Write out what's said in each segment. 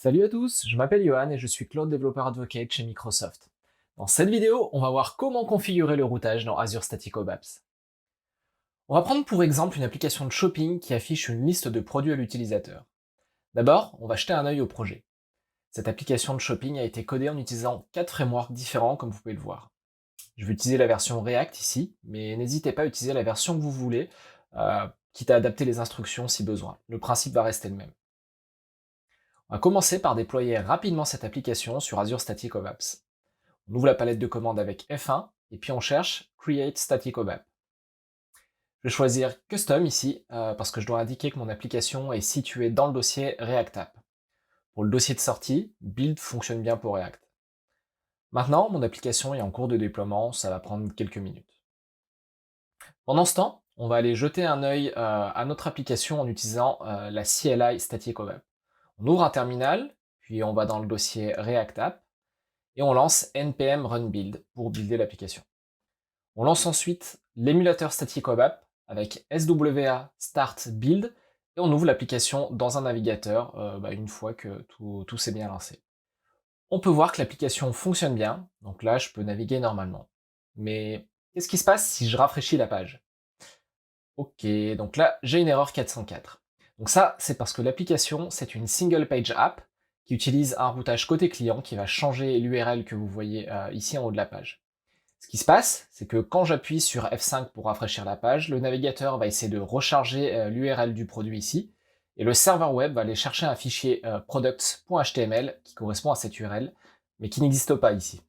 Salut à tous, je m'appelle Johan et je suis Cloud Developer Advocate chez Microsoft. Dans cette vidéo, on va voir comment configurer le routage dans Azure Static Web Apps. On va prendre pour exemple une application de shopping qui affiche une liste de produits à l'utilisateur. D'abord, on va jeter un œil au projet. Cette application de shopping a été codée en utilisant 4 frameworks différents comme vous pouvez le voir. Je vais utiliser la version React ici, mais n'hésitez pas à utiliser la version que vous voulez, quitte à adapter les instructions si besoin. Le principe va rester le même. On va commencer par déployer rapidement cette application sur Azure Static Web Apps. On ouvre la palette de commandes avec F1 et puis on cherche Create Static Web App. Je vais choisir Custom ici parce que je dois indiquer que mon application est située dans le dossier React App. Pour le dossier de sortie, Build fonctionne bien pour React. Maintenant, mon application est en cours de déploiement, ça va prendre quelques minutes. Pendant ce temps, on va aller jeter un œil à notre application en utilisant la CLI Static Web App. On ouvre un terminal, puis on va dans le dossier React App, et on lance npm run build pour builder l'application. On lance ensuite l'émulateur Static Web App avec SWA start build et on ouvre l'application dans un navigateur une fois que tout s'est bien lancé. On peut voir que l'application fonctionne bien, donc là je peux naviguer normalement. Mais qu'est-ce qui se passe si je rafraîchis la page? Ok, donc là j'ai une erreur 404. Donc ça c'est parce que l'application c'est une single page app qui utilise un routage côté client qui va changer l'URL que vous voyez ici en haut de la page. Ce qui se passe, c'est que quand j'appuie sur F5 pour rafraîchir la page, le navigateur va essayer de recharger l'URL du produit ici, et le serveur web va aller chercher un fichier products.html qui correspond à cette URL, mais qui n'existe pas ici.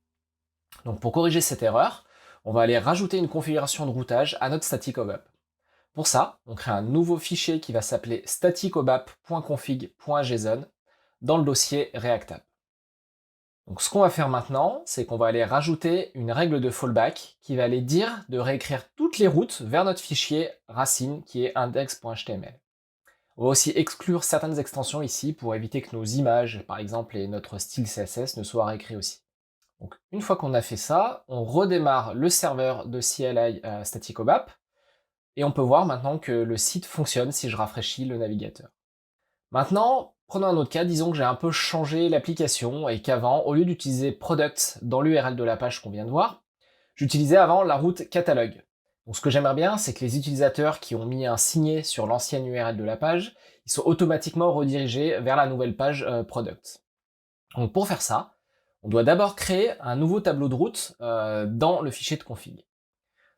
Donc pour corriger cette erreur, on va aller rajouter une configuration de routage à notre static web app. Pour ça, on crée un nouveau fichier qui va s'appeler staticwebapp.config.json dans le dossier React App. Donc ce qu'on va faire maintenant, c'est qu'on va aller rajouter une règle de fallback qui va aller dire de réécrire toutes les routes vers notre fichier racine qui est index.html. On va aussi exclure certaines extensions ici pour éviter que nos images, par exemple, et notre style CSS ne soient réécrits aussi. Donc une fois qu'on a fait ça, on redémarre le serveur de CLI Static Web App et on peut voir maintenant que le site fonctionne si je rafraîchis le navigateur. Maintenant, prenons un autre cas, disons que j'ai un peu changé l'application et qu'avant, au lieu d'utiliser product dans l'URL de la page qu'on vient de voir, j'utilisais avant la route catalogue. Donc ce que j'aimerais bien, c'est que les utilisateurs qui ont mis un signet sur l'ancienne URL de la page, ils sont automatiquement redirigés vers la nouvelle page product. Donc pour faire ça, on doit d'abord créer un nouveau tableau de route dans le fichier de config.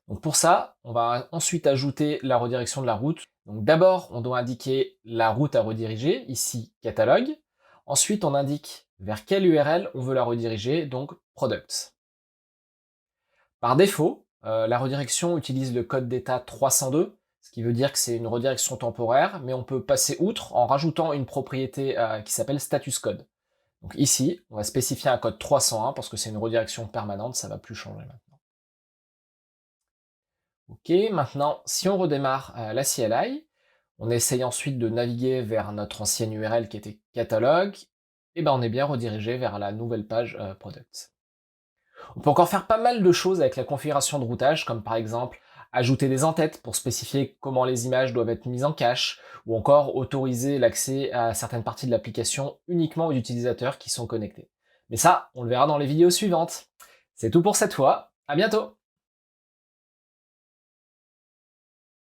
Donc pour ça, on va ensuite ajouter la redirection de la route. Donc d'abord, on doit indiquer la route à rediriger, ici catalogue. Ensuite, on indique vers quelle URL on veut la rediriger, donc products. Par défaut, la redirection utilise le code d'état 302, ce qui veut dire que c'est une redirection temporaire, mais on peut passer outre en rajoutant une propriété qui s'appelle status code. Donc ici, on va spécifier un code 301 parce que c'est une redirection permanente, ça ne va plus changer maintenant. Ok, maintenant, si on redémarre la CLI, on essaye ensuite de naviguer vers notre ancienne URL qui était catalogue, et ben on est bien redirigé vers la nouvelle page product. On peut encore faire pas mal de choses avec la configuration de routage, comme par exemple ajouter des en-têtes pour spécifier comment les images doivent être mises en cache, ou encore autoriser l'accès à certaines parties de l'application uniquement aux utilisateurs qui sont connectés. Mais ça, on le verra dans les vidéos suivantes. C'est tout pour cette fois, à bientôt!